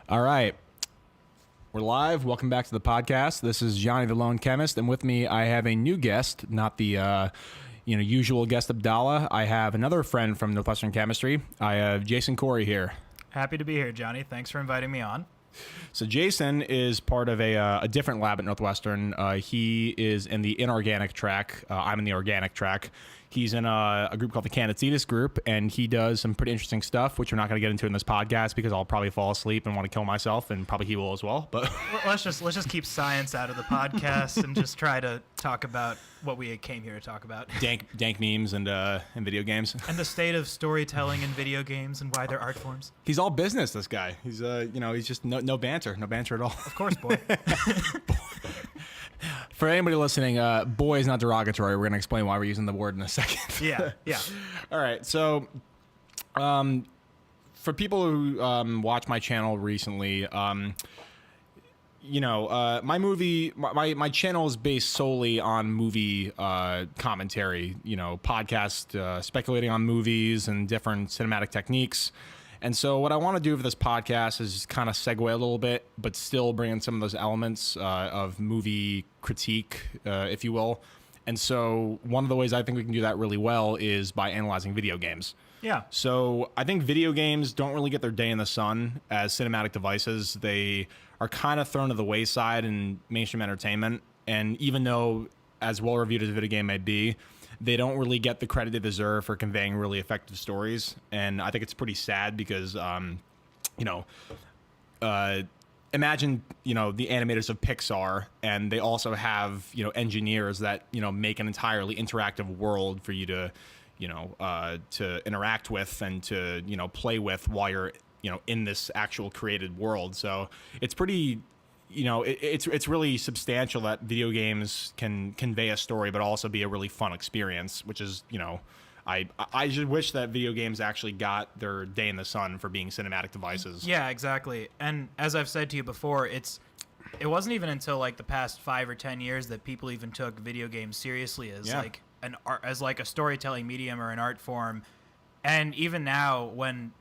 All right. We're live. Welcome back to the podcast. This is Johnny the Lone Chemist, and with me I have a new guest, not the usual guest Abdallah. I have another friend from Northwestern Chemistry. I have Jason Corey here. Happy to be here, Johnny. Thanks for inviting me on. So Jason is part of a different lab at Northwestern. He is in the inorganic track. I'm in the organic track. He's in a group called the Candidates group, and he does some pretty interesting stuff, which we're not going to get into in this podcast because I'll probably fall asleep and want to kill myself, and probably he will as well. But let's just keep science out of the podcast and just try to talk about what we came here to talk about. dank memes and video games. And the state of storytelling in video games and why they're art forms. He's all business, this guy. He's he's just no banter at all. Of course, boy. For anybody listening, boy is not derogatory. We're going to explain why we're using the word in a second. Yeah. All right. So, for people who watch my channel recently, my channel is based solely on movie commentary, podcast speculating on movies and different cinematic techniques. And so what I want to do for this podcast is kind of segue a little bit, but still bring in some of those elements of movie critique, if you will. And so one of the ways I think we can do that really well is by analyzing video games. Yeah. So I think video games don't really get their day in the sun as cinematic devices. They are kind of thrown to the wayside in mainstream entertainment. And even though as well reviewed as a video game may be, they don't really get the credit they deserve for conveying really effective stories. And I think it's pretty sad because, imagine, the animators of Pixar, and they also have, engineers that, make an entirely interactive world for you to, to interact with and to, play with while you're, in this actual created world. So it's pretty... it's really substantial that video games can convey a story, but also be a really fun experience, which is, I just wish that video games actually got their day in the sun for being cinematic devices. Yeah, exactly. And as I've said to you before, it wasn't even until like the past 5 or 10 years that people even took video games seriously as like a storytelling medium or an art form. And even now, when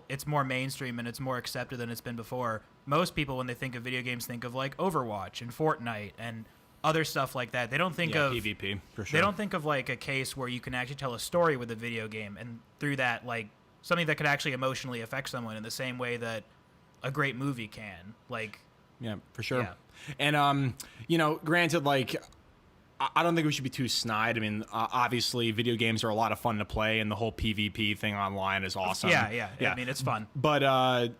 it's more mainstream and it's more accepted than it's been before, most people, when they think of video games, think of like Overwatch and Fortnite and other stuff like that. They don't think of PvP, for sure. They don't think of like a case where you can actually tell a story with a video game, and through that, like something that could actually emotionally affect someone in the same way that a great movie can. Like, yeah, for sure. Yeah. And granted, like, I don't think we should be too snide. I mean, obviously, video games are a lot of fun to play, and the whole PvP thing online is awesome. Yeah. I mean, it's fun. But I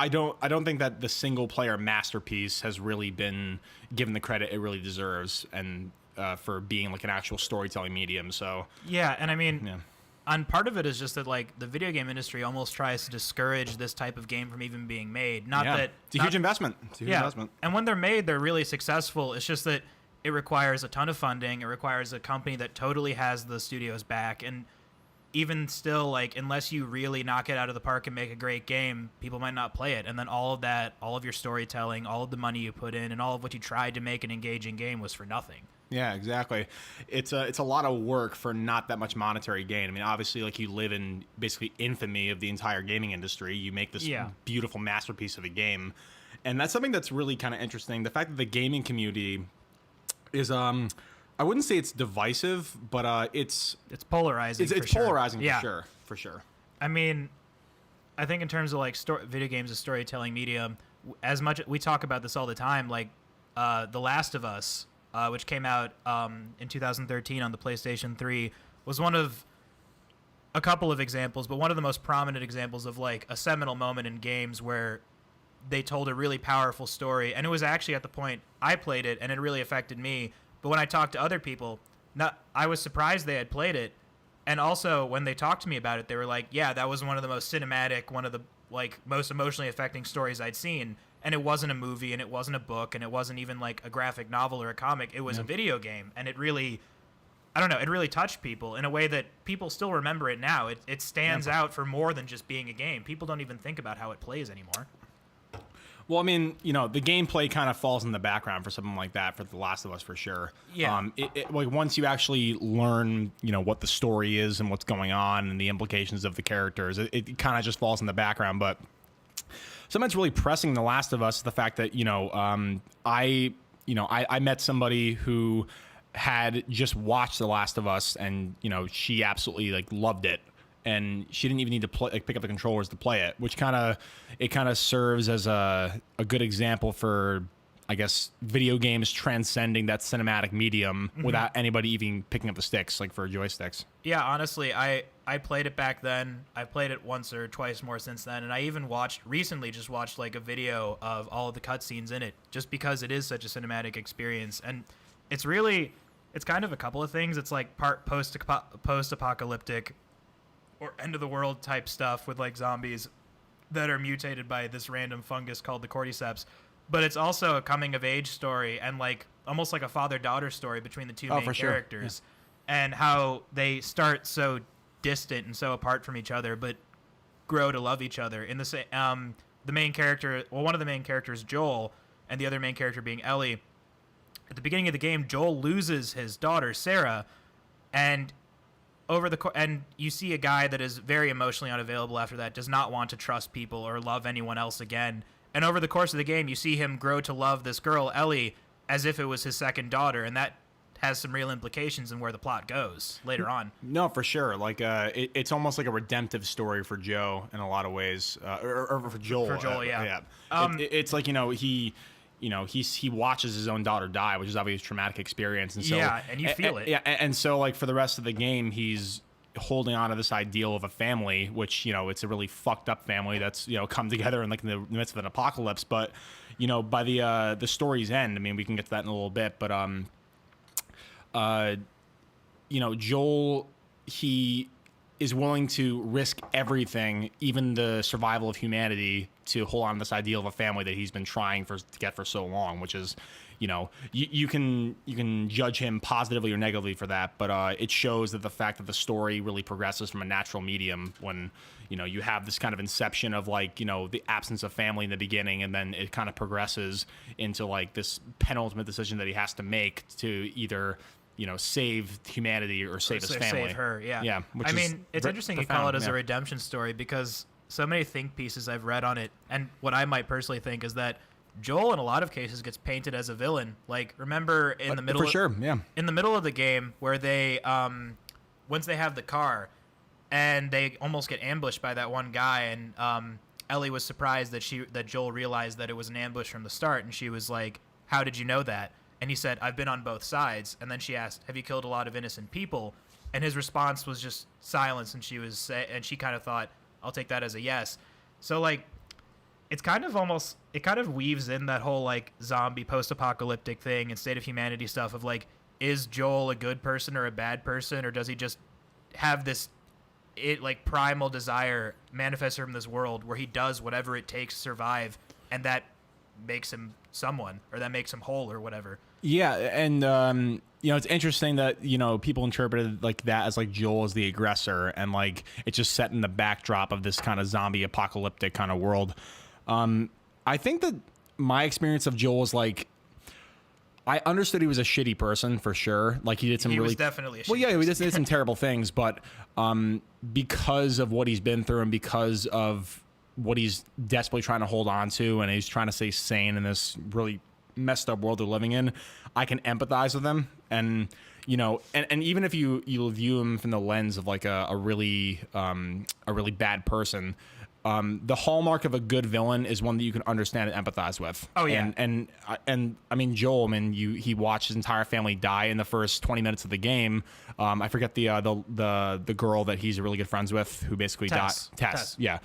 don't think that the single player masterpiece has really been given the credit it really deserves, and for being like an actual storytelling medium. So yeah, and I mean, and part of it is just that like the video game industry almost tries to discourage this type of game from even being made. It's a huge investment. And when they're made, they're really successful. It's just that it requires a ton of funding. It requires a company that totally has the studio's back. And even still, like, unless you really knock it out of the park and make a great game, people might not play it. And then all of that, all of your storytelling, all of the money you put in, and all of what you tried to make an engaging game was for nothing. Yeah, exactly. It's a lot of work for not that much monetary gain. I mean, obviously, like, you live in basically infamy of the entire gaming industry. You make this beautiful masterpiece of a game. And that's something that's really kind of interesting. The fact that the gaming community is I wouldn't say it's divisive, but it's polarizing. It's polarizing for sure. I mean, I think in terms of like video games as storytelling medium, as much we talk about this all the time. Like The Last of Us, which came out in 2013 on the PlayStation 3, was one of a couple of examples, but one of the most prominent examples of like a seminal moment in games where they told a really powerful story. And it was actually at the point I played it, and it really affected me. But when I talked to other people, I was surprised they had played it. And also, when they talked to me about it, they were like, yeah, that was one of the most cinematic, one of the like most emotionally affecting stories I'd seen. And it wasn't a movie, and it wasn't a book, and it wasn't even like a graphic novel or a comic. It was a video game. And it really, I don't know, it really touched people in a way that people still remember it now. It stands out for more than just being a game. People don't even think about how it plays anymore. Well, I mean, the gameplay kind of falls in the background for something like that for The Last of Us, for sure. Yeah. Like once you actually learn, what the story is and what's going on and the implications of the characters, it kind of just falls in the background. But something that's really pressing The Last of Us is the fact that I met somebody who had just watched The Last of Us, and she absolutely like loved it, and she didn't even need to pick up the controllers to play it, which kind of serves as a good example for, I guess, video games transcending that cinematic medium without anybody even picking up the sticks, like for joysticks. Yeah, honestly, I played it back then. I played it once or twice more since then, and I even recently watched like a video of all of the cutscenes in it, just because it is such a cinematic experience. And it's kind of a couple of things. It's like part post-apocalyptic or end of the world type stuff with like zombies that are mutated by this random fungus called the cordyceps. But it's also a coming of age story and like almost like a father-daughter story between the two main characters, and how they start so distant and so apart from each other, but grow to love each other. In the same, the main character, one of the main characters, Joel, and the other main character being Ellie. At the beginning of the game, Joel loses his daughter Sarah, and and you see a guy that is very emotionally unavailable after that, does not want to trust people or love anyone else again. And over the course of the game, you see him grow to love this girl, Ellie, as if it was his second daughter, and that has some real implications in where the plot goes later on. No, for sure. Like, it's almost like a redemptive story for Joe in a lot of ways, or for Joel. For Joel, yeah. It's like he watches his own daughter die, which is obviously a traumatic experience, and so and you feel it. Yeah, and so like for the rest of the game, he's holding on to this ideal of a family, which it's a really fucked up family that's come together in like in the midst of an apocalypse. But by the story's end, I mean, we can get to that in a little bit, but Joel, he is willing to risk everything, even the survival of humanity, to hold on to this ideal of a family that he's been trying to get for so long, which is, you can judge him positively or negatively for that, but it shows that the fact that the story really progresses from a natural medium when, you have this kind of inception of like, the absence of family in the beginning, and then it kind of progresses into like this penultimate decision that he has to make to either save humanity or save his family. Save her, yeah. Yeah. I mean, it's interesting you call it as a redemption story, because so many think pieces I've read on it, and what I might personally think is that Joel, in a lot of cases, gets painted as a villain. Like, remember in the middle, in the middle of the game, where they, once they have the car, and they almost get ambushed by that one guy, and Ellie was surprised that Joel realized that it was an ambush from the start, and she was like, "How did you know that?" And he said, "I've been on both sides." And then she asked, "Have you killed a lot of innocent people?" And his response was just silence, and she kind of thought, "I'll take that as a yes." So like, it kind of weaves in that whole like zombie post-apocalyptic thing and state of humanity stuff of like, is Joel a good person or a bad person, or does he just have this primal desire manifested from this world where he does whatever it takes to survive, and that makes him someone, or that makes him whole, or whatever. Yeah, and it's interesting that people interpreted like that as like Joel as the aggressor, and like it's just set in the backdrop of this kind of zombie apocalyptic kind of world. I think that my experience of Joel is like, I understood he was a shitty person for sure. Like he did some really definitely a shitty he person. did some terrible things, but because of what he's been through and because of what he's desperately trying to hold on to, and he's trying to stay sane in this really messed up world they're living in, I can empathize with him. And and even if you view him from the lens of like a really bad person, the hallmark of a good villain is one that you can understand and empathize with. Oh yeah. And I mean, Joel, I mean, he watched his entire family die in the first 20 minutes of the game. I forget the girl that he's really good friends with who basically died. Tess. Yeah.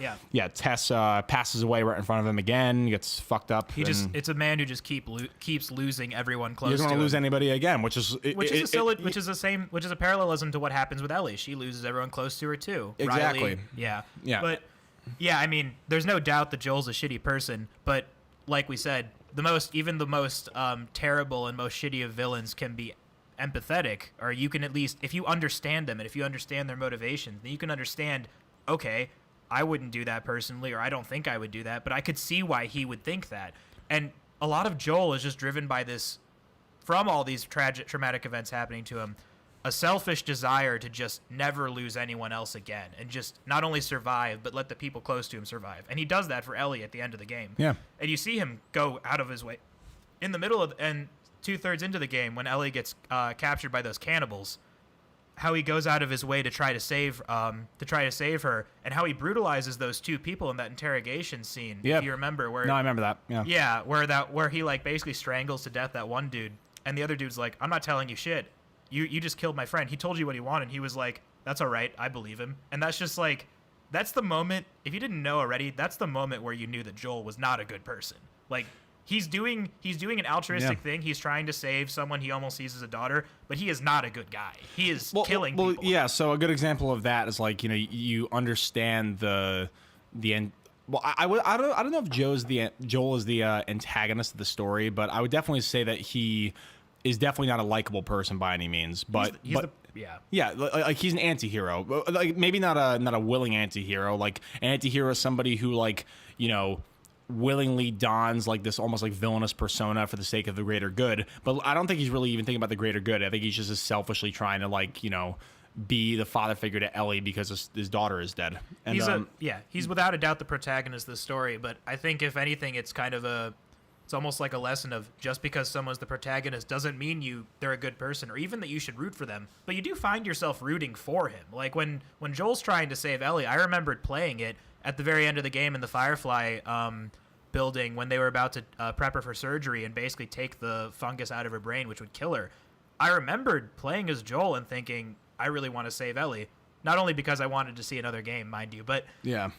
Tess passes away right in front of him again. Gets fucked up. It's a man who just keeps losing everyone close to him. He doesn't want to lose anybody again, which is a parallelism to what happens with Ellie. She loses everyone close to her too. Exactly. Riley, yeah. But yeah, I mean, there's no doubt that Joel's a shitty person, but like we said, the most terrible and most shitty of villains can be empathetic, or you can at least, if you understand them and if you understand their motivations, then you can understand, okay, I wouldn't do that personally, or I don't think I would do that, but I could see why he would think that. And a lot of Joel is just driven by this, from all these traumatic events happening to him, a selfish desire to just never lose anyone else again and just not only survive, but let the people close to him survive. And he does that for Ellie at the end of the game. Yeah. And you see him go out of his way in the middle of, and 2/3 into the game when Ellie gets captured by those cannibals, how he goes out of his way to try to save her, and how he brutalizes those two people in that interrogation scene. Yeah. If you remember where No, I remember that. Yeah. yeah, where he like basically strangles to death that one dude, and the other dude's like, I'm not telling you shit. You just killed my friend. He told you what he wanted. He was like, that's all right. I believe him. And that's just like, that's the moment. If you didn't know already, that's the moment where you knew that Joel was not a good person. Like he's doing an altruistic thing. He's trying to save someone he almost sees as a daughter, but he is not a good guy. He is killing people. Yeah. So a good example of that is like, you understand the end. Well, I don't know if Joel is the antagonist of the story, but I would definitely say that he is definitely not a likable person by any means. But like he's an anti-hero. Like maybe not a willing anti-hero. Like an anti-hero is somebody who like willingly dons like this almost like villainous persona for the sake of the greater good. But I don't think he's really even thinking about the greater good. I think he's just as selfishly trying to like be the father figure to Ellie because his daughter is dead. And he's without a doubt the protagonist of the story. But I think if anything, it's kind of it's almost like a lesson of just because someone's the protagonist doesn't mean they're a good person or even that you should root for them. But you do find yourself rooting for him. Like when Joel's trying to save Ellie, I remembered playing it at the very end of the game in the Firefly building when they were about to prep her for surgery and basically take the fungus out of her brain, which would kill her. I remembered playing as Joel and thinking, I really want to save Ellie. Not only because I wanted to see another game, mind you, but you're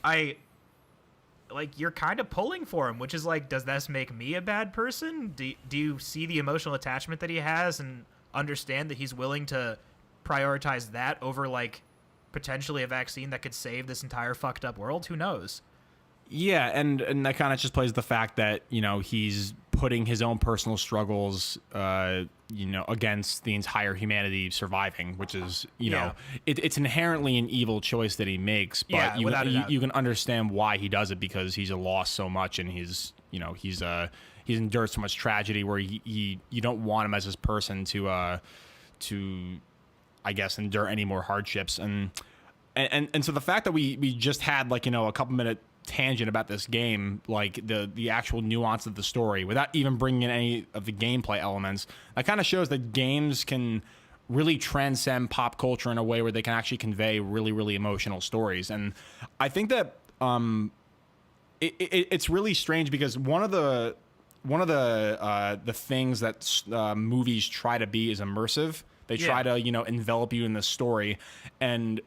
kind of pulling for him, which is like, does this make me a bad person? Do you see the emotional attachment that he has and understand that he's willing to prioritize that over like potentially a vaccine that could save this entire fucked up world? Who knows? Yeah, and that kind of just plays the fact that he's putting his own personal struggles against the entire humanity surviving, which is it's inherently an evil choice that he makes, but you can understand why he does it because he's lost so much and he's endured so much tragedy where you don't want him as this person to I guess endure any more hardships and so the fact that we just had like a couple minute tangent about this game, like the actual nuance of the story without even bringing in any of the gameplay elements, that kind of shows that games can really transcend pop culture in a way where they can actually convey really, really emotional stories. And I think that it's really strange because one of the things that movies try to be is immersive. They try to envelop you in the story, and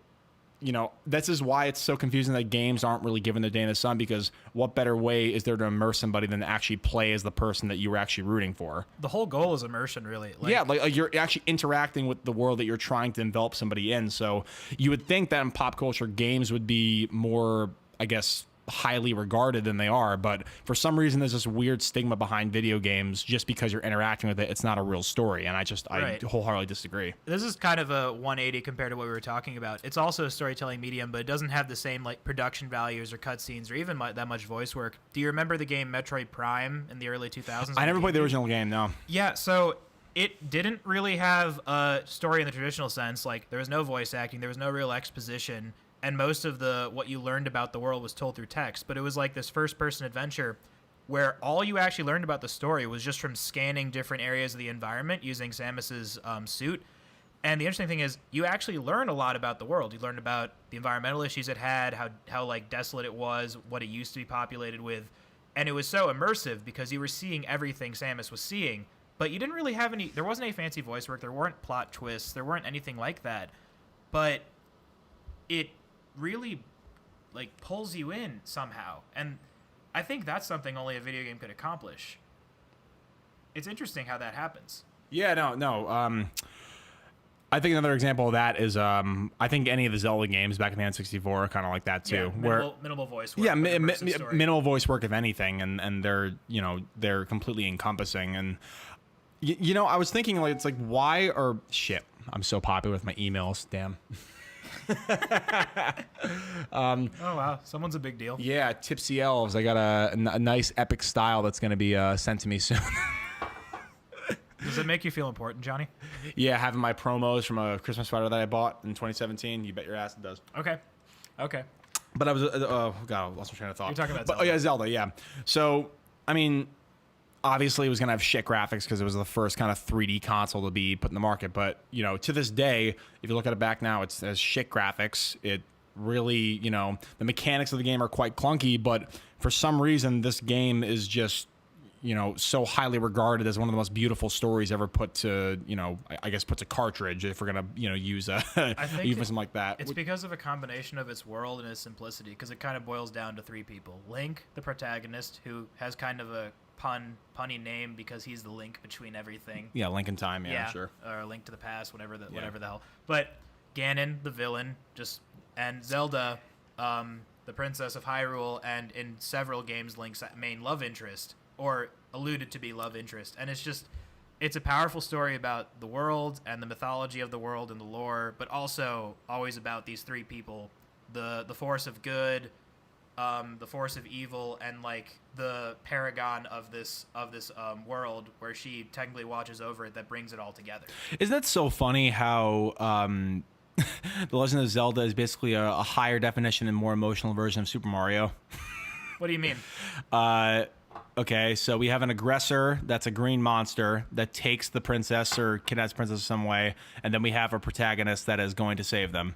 this is why it's so confusing that games aren't really given their day in the sun, because what better way is there to immerse somebody than to actually play as the person that you were actually rooting for? The whole goal is immersion, really. Like you're actually interacting with the world that you're trying to envelop somebody in. So you would think that in pop culture, games would be more, I guess, highly regarded than they are, but for some reason there's this weird stigma behind video games. Just because you're interacting with it, it's not a real story, and I wholeheartedly disagree. This is kind of a 180 compared to what we were talking about. It's also a storytelling medium, but it doesn't have the same like production values or cutscenes or even that much voice work. Do you remember the game Metroid Prime in the early 2000s? I never played the original game. No. Yeah, so it didn't really have a story in the traditional sense. Like there was no voice acting, there was no real exposition, and most of what you learned about the world was told through text. But it was like this first-person adventure where all you actually learned about the story was just from scanning different areas of the environment using Samus's suit. And the interesting thing is you actually learn a lot about the world. You learn about the environmental issues it had, how like desolate it was, what it used to be populated with. And it was so immersive because you were seeing everything Samus was seeing, but you didn't really have there wasn't any fancy voice work. There weren't plot twists. There weren't anything like that. But it really like pulls you in somehow, and I think that's something only a video game could accomplish. It's interesting how that happens. I think another example of that is I think any of the Zelda games back in the N64 are kind of like that too, minimal voice work. Yeah, minimal voice work if anything, and they're completely encompassing. And I was thinking like, it's like, why are shit I'm so popular with my emails, damn. Oh wow, someone's a big deal. Yeah, Tipsy Elves. I got a nice epic style that's going to be sent to me soon. Does it make you feel important, Johnny? Yeah, having my promos from a Christmas sweater that I bought in 2017, you bet your ass it does. Okay. But I was, oh god, I lost my train of thought. You're talking about But, Zelda. oh yeah, Zelda, yeah. So, I mean, obviously it was gonna have shit graphics because it was the first kind of 3D console to be put in the market. But you know, to this day, if you look at it back now, it has shit graphics. It really, you know, the mechanics of the game are quite clunky. But for some reason, this game is just, you know, so highly regarded as one of the most beautiful stories ever put to, you know, I guess put to cartridge, if we're gonna, you know, use a euphemism like that. It's because of a combination of its world and its simplicity, because it kind of boils down to three people. Link, the protagonist, who has kind of a punny name because he's the link between everything. Yeah, Link in Time, yeah, sure. Or Link to the Past, whatever the hell. But Ganon, the villain, and Zelda, the Princess of Hyrule, and in several games, Link's main love interest, or alluded to be love interest. And it's a powerful story about the world and the mythology of the world and the lore, but also always about these three people, the force of good, the force of evil, and like the paragon of this world, where she technically watches over it, that brings it all together. Isn't that so funny how The Legend of Zelda is basically a higher definition and more emotional version of Super Mario? What do you mean? Okay, so we have an aggressor that's a green monster that takes the princess or kidnaps the princess some way, and then we have a protagonist that is going to save them.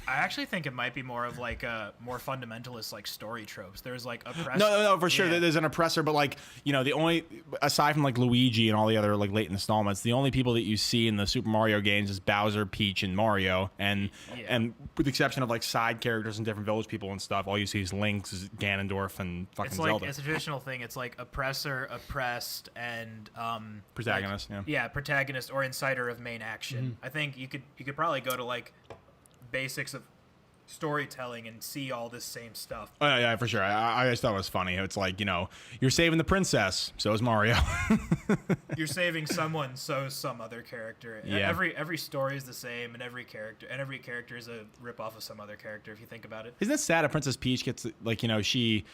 I actually think it might be more of like a more fundamentalist like story tropes. There's like oppressor. No, for sure. Yeah. There's an oppressor, but like, you know, the only, aside from like Luigi and all the other like late installments, the only people that you see in the Super Mario games is Bowser, Peach, and Mario, and with the exception of like side characters and different village people and stuff, all you see is Link, Ganondorf, and fucking It's like Zelda. it's a traditional thing. It's like oppressor, oppressed, and Protagonist, protagonist or inciter of main action. I think you could probably go to like basics of storytelling and see all this same stuff. Oh yeah, for sure. I just thought it was funny. It's like, you know, you're saving the princess, so is Mario. You're saving someone, so is some other character. Yeah. Every story is the same, and every character is a rip off of some other character, if you think about it. Isn't it sad that Princess Peach gets, like, you know, she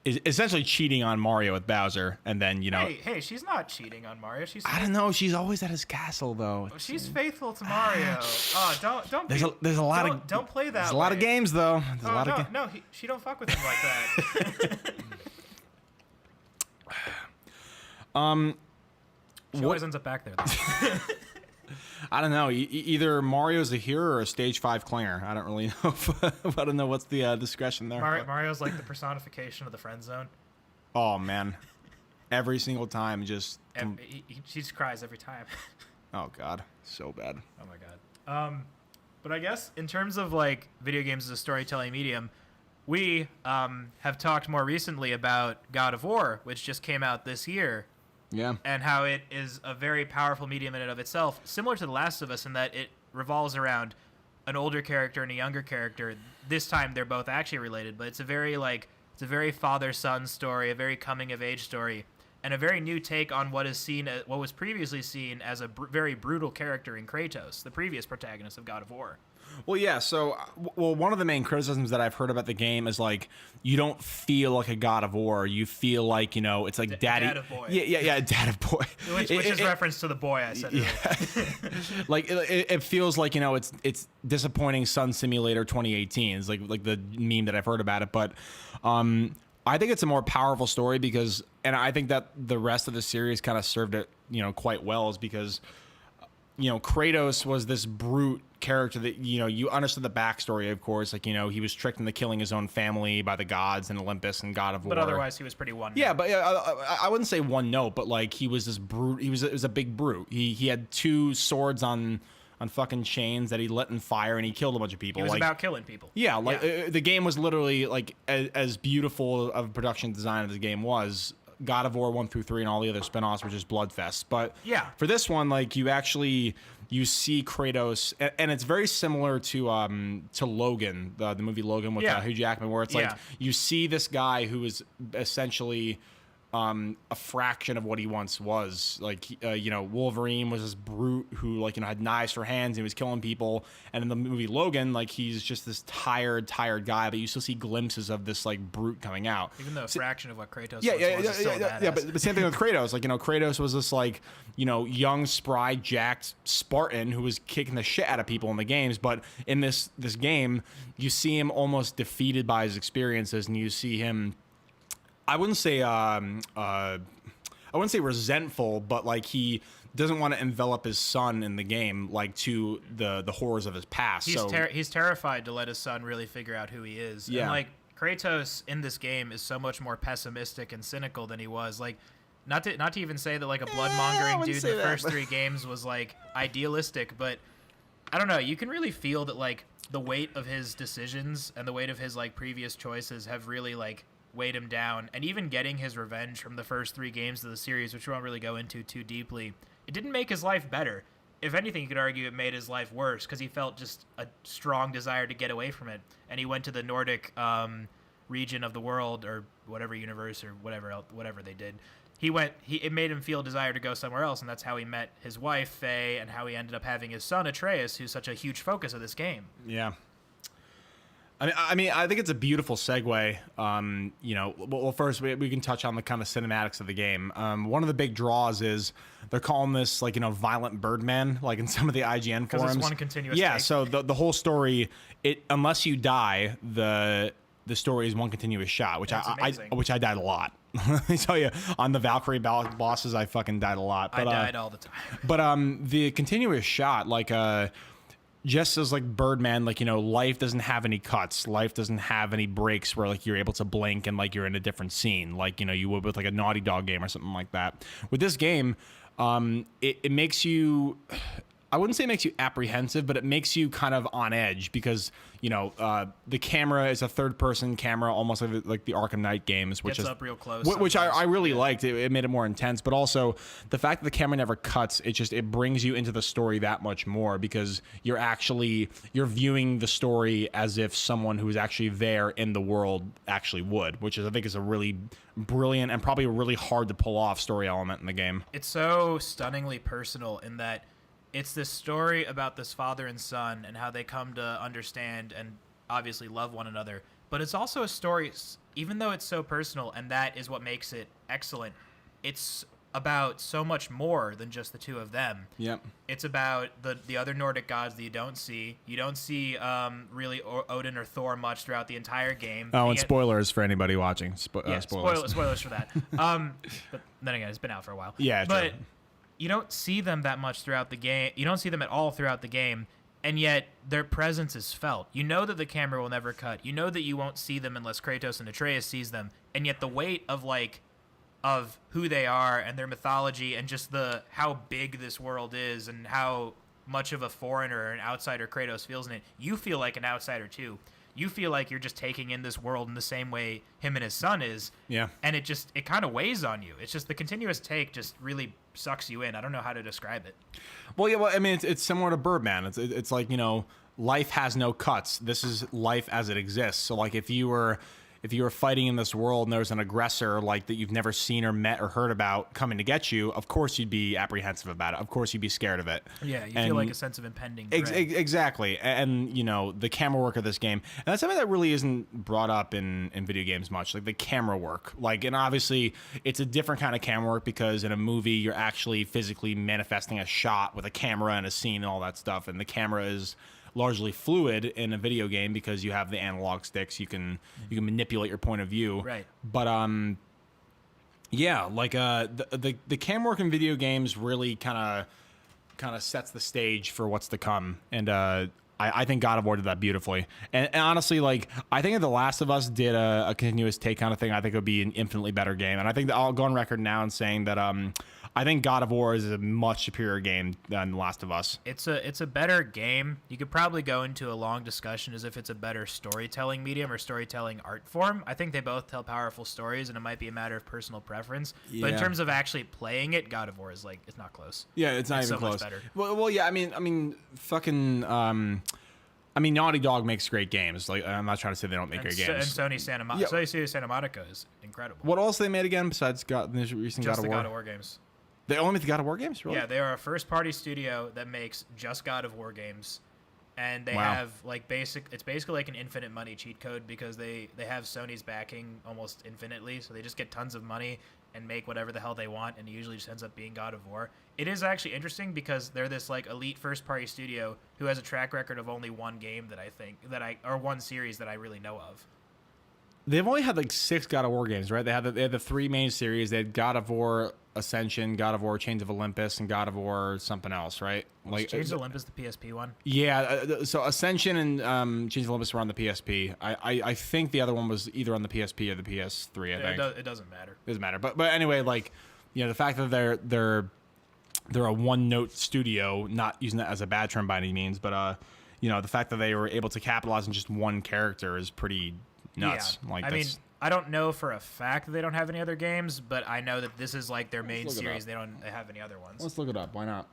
is essentially cheating on Mario with Bowser, and then, you know, Hey, she's not cheating on Mario. I don't know. She's always at his castle, though. She's faithful to Mario. Oh, don't. There's a lot of don't play that. There's a lot of games, though. She don't fuck with him like that. She always ends up back there, though. I don't know. Either Mario's a hero or a stage 5 clinger. I don't really know. I don't know what's the discretion there. Mario's like the personification of the friend zone. Oh man, every single time, just. She just cries every time. Oh god, so bad. Oh my god. But I guess in terms of like video games as a storytelling medium, we have talked more recently about God of War, which just came out this year. Yeah. And how it is a very powerful medium in and of itself, similar to The Last of Us in that it revolves around an older character and a younger character. This time they're both actually related, but it's a very father-son story, a very coming-of-age story, and a very new take on what was previously seen as a very brutal character in Kratos, the previous protagonist of God of War. Well, yeah. So, one of the main criticisms that I've heard about the game is like you don't feel like a God of War. You feel like, you know, it's like Daddy. Dad of Boy. Yeah, Dad of Boy. Which is reference to the boy I said earlier. Like it feels like, you know, it's disappointing Sun Simulator 2018. It's like the meme that I've heard about it, but I think it's a more powerful story because, and I think that the rest of the series kind of served it, you know, quite well, is because, you know, Kratos was this brute character that, you know, you understood the backstory, of course, like, you know, he was tricked into killing his own family by the gods in Olympus and God of War. But otherwise he was pretty one note. Yeah, but I wouldn't say one note, but like he was this brute. It was a big brute. He had 2 swords on fucking chains that he lit in fire, and he killed a bunch of people. He was about killing people. Yeah, the game was literally like as beautiful of a production design as the game was. God of War 1 through 3 and all the other spinoffs were just bloodfests. But yeah, for this one, like you see Kratos, and it's very similar to Logan, the movie Logan with Hugh Jackman, where it's like you see this guy who is essentially a fraction of what he once was. Like, Wolverine was this brute who, like, had knives for hands and he was killing people. And in the movie Logan, like, he's just this tired guy, but you still see glimpses of this, like, brute coming out. Even though a fraction of what Kratos was still badass. Yeah, but same thing with Kratos. Like, Kratos was this, like, young, spry, jacked Spartan who was kicking the shit out of people in the games. But in this game, you see him almost defeated by his experiences, and you see him, I wouldn't say resentful, but like he doesn't want to envelop his son in the game, like to the horrors of his past. He's terrified to let his son really figure out who he is. Yeah. And like Kratos in this game is so much more pessimistic and cynical than he was. Like, not to even say that like a blood mongering dude in the first 3 games was like idealistic, but I don't know. You can really feel that like the weight of his decisions and the weight of his like previous choices have really like weighed him down. And even getting his revenge from the first 3 games of the series, which we won't really go into too deeply, it didn't make his life better. If anything, you could argue it made his life worse because he felt just a strong desire to get away from it. And he went to the Nordic region of the world, or whatever universe or whatever they did. It made him feel a desire to go somewhere else, and that's how he met his wife, Faye, and how he ended up having his son, Atreus, who's such a huge focus of this game. Yeah. I mean, I think it's a beautiful segue. Well, first we can touch on the kind of cinematics of the game. One of the big draws is they're calling this like violent Birdman, like in some of the IGN forums. Because it's one continuous. Yeah. take. So the whole story, unless you die, the story is one continuous shot, which I died a lot. Let me tell you, on the Valkyrie bosses, I fucking died a lot. But, I died all the time. But the continuous shot, like just as like Birdman, like life doesn't have any cuts, life doesn't have any breaks where like you're able to blink and like you're in a different scene, like you would with like a Naughty Dog game or something like that. With this game, it makes you, I wouldn't say it makes you apprehensive, but it makes you kind of on edge because the camera is a third-person camera, almost like the Arkham Knight games, which Gets is up real close. which I really liked. It made it more intense, but also the fact that the camera never cuts, it brings you into the story that much more because you're viewing the story as if someone who is actually there in the world actually would, which I think is a really brilliant and probably a really hard to pull off story element in the game. It's so stunningly personal in that it's this story about this father and son and how they come to understand and obviously love one another. But it's also a story, even though it's so personal, and that is what makes it excellent, it's about so much more than just the two of them. Yep. It's about the other Nordic gods that you don't see. You don't see really Odin or Thor much throughout the entire game. Oh, and spoilers for anybody watching. Spoilers for that. But then again, it's been out for a while. Yeah, but true. You don't see them that much throughout the game. You don't see them at all throughout the game, and yet their presence is felt. You know that the camera will never cut. You know that you won't see them unless Kratos and Atreus sees them, and yet the weight of who they are and their mythology and just how big this world is and how much of a foreigner or an outsider Kratos feels in it, you feel like an outsider too. You feel like you're just taking in this world in the same way him and his son is. Yeah. And it kind of weighs on you. It's just the continuous take just really sucks you in. I don't know how to describe it. Well, yeah, I mean, it's similar to Birdman. It's like, life has no cuts. This is life as it exists. So like if you were fighting in this world and there was an aggressor like that you've never seen or met or heard about coming to get you, of course you'd be apprehensive about it. Of course you'd be scared of it. Yeah, you feel like a sense of impending dread. Exactly. And, the camera work of this game, and that's something that really isn't brought up in video games much, like the camera work. Like, and obviously it's a different kind of camera work because in a movie you're actually physically manifesting a shot with a camera and a scene and all that stuff, and the camera is largely fluid in a video game because you have the analog sticks. You can manipulate your point of view. Right. But yeah, like the camera work in video games really kind of sets the stage for what's to come. And I think God of War did that beautifully. And honestly, like I think if The Last of Us did a continuous take kind of thing, I think it would be an infinitely better game. And I think that I'll go on record now and saying that I think God of War is a much superior game than The Last of Us. It's a better game. You could probably go into a long discussion as if it's a better storytelling medium or storytelling art form. I think they both tell powerful stories, and it might be a matter of personal preference. Yeah. But in terms of actually playing it, God of War is it's not close. Yeah, it's not even so close. Much better. Well, yeah. I mean, fucking. I mean, Naughty Dog makes great games. Like, I'm not trying to say they don't make great games. And Sony Santa Monica. Yeah. Sony Santa Monica is incredible. What else they made again besides this recent Just God the of War? God of War games. They only make the God of War games, really? Yeah, they are a first-party studio that makes just God of War games, and they Wow. have like it's basically like an infinite money cheat code because they have Sony's backing almost infinitely, so they just get tons of money and make whatever the hell they want, and it usually just ends up being God of War. It is actually interesting because they're this like elite first-party studio who has a track record of only one game or one series that I really know of. They've only had like 6 God of War games, right? They had the 3 main series. They had God of War Ascension, God of War Chains of Olympus, and God of War something else, right? Like Chains of Olympus, the PSP one. Yeah, so Ascension and Chains of Olympus were on the PSP. I think the other one was either on the PSP or the PS3. I think It doesn't matter. It doesn't matter. But anyway, like, you know, the fact that they're a one-note studio, not using that as a bad term by any means, but you know, the fact that they were able to capitalize on just one character is pretty nuts. Yeah. Like, I mean, I don't know for a fact that they don't have any other games, but I know that this is like their main look it series. up. They have any other ones. let's look it up. Why not?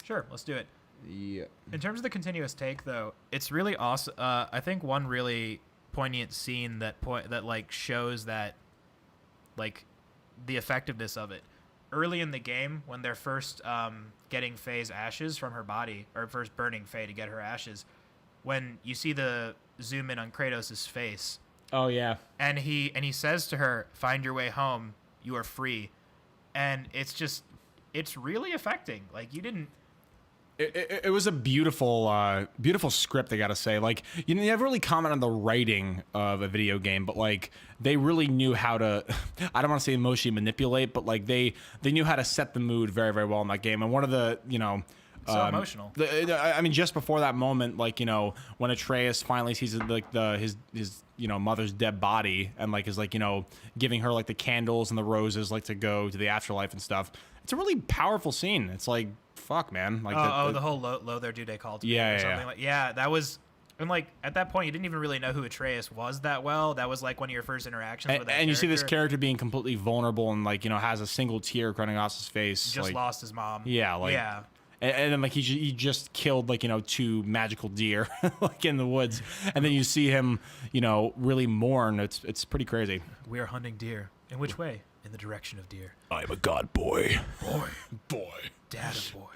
Sure, let's do it. Yeah. In terms of the continuous take, though, it's really awesome. I think one really poignant scene that like shows that, like, the effectiveness of it. Early in the game, when they're first getting Faye's ashes from her body, or first burning Faye to get her ashes, when you see the zoom in on Kratos' face, Oh yeah. and he says to her, "Find your way home. You are free," and it's really affecting. Like, you didn't. It was a beautiful script, I gotta say. Like, you never really comment on the writing of a video game, but like, they really knew how to, I don't want to say emotionally manipulate, but like, they knew how to set the mood very, very well in that game. And one of the, you know, So emotional. I mean, just before that moment, like, you know, when Atreus finally sees like his you know, mother's dead body, and like is like, you know, giving her like the candles and the roses, like, to go to the afterlife and stuff. It's a really powerful scene. It's like, fuck, man. Like, the whole low there do they call to me Yeah, or yeah, something yeah. like that was. And like at that point, you didn't even really know who Atreus was that well. That was like one of your first interactions with that and you see this character. character being completely vulnerable and, like, you know, has a single tear running off his face. Just like, lost his mom. Yeah, like, yeah. And then, like, he just killed, like, you know, 2 magical deer, like, in the woods, and then you see him, you know, really mourn. It's pretty crazy. We are hunting deer. In which way? In the direction of deer. I'm a god boy. Boy. Dad of boy.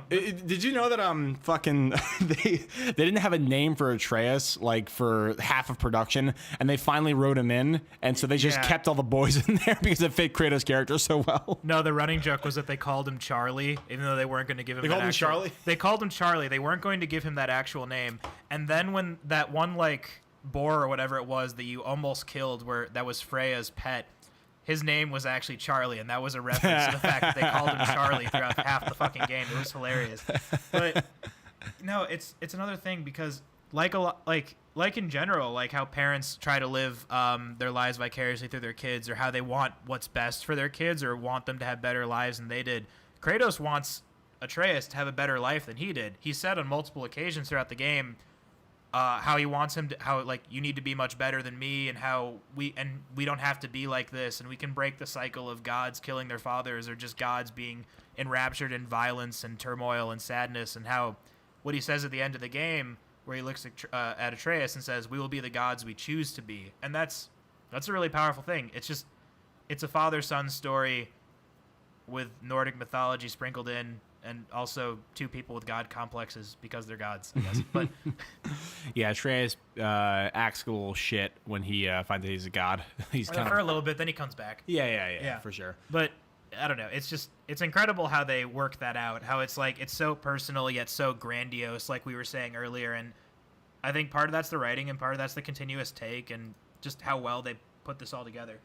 Did you know that fucking they didn't have a name for Atreus, like, for half of production, and they finally wrote him in, and so they just Yeah. kept all the boys in there because it fit Kratos' character so well. No, the running joke was that they called him Charlie, even though they weren't going to give him. They called him Charlie? They called him Charlie. They weren't going to give him that actual name. And then when that one like boar or whatever it was that you almost killed, that was Freya's pet, his name was actually Charlie, and that was a reference to the fact that they called him Charlie throughout half the fucking game. It was hilarious. But no, it's another thing because like in general, like how parents try to live their lives vicariously through their kids, or how they want what's best for their kids, or want them to have better lives than they did. Kratos wants Atreus to have a better life than he did. He said on multiple occasions throughout the game how he wants him to, how like you need to be much better than me, and how we don't have to be like this, and we can break the cycle of gods killing their fathers or just gods being enraptured in violence and turmoil and sadness, and how what he says at the end of the game where he looks at Atreus and says, "We will be the gods we choose to be," and that's a really powerful thing. It's a father-son story with Nordic mythology sprinkled in, and also 2 people with god complexes because they're gods, I guess. But Yeah, Atreus acts a little shit when he finds that he's a god. He's kind for a of little bit, then he comes back. yeah, for sure. But I don't know. It's incredible how they work that out. How it's like it's so personal yet so grandiose, like we were saying earlier. And I think part of that's the writing, and part of that's the continuous take, and just how well they put this all together.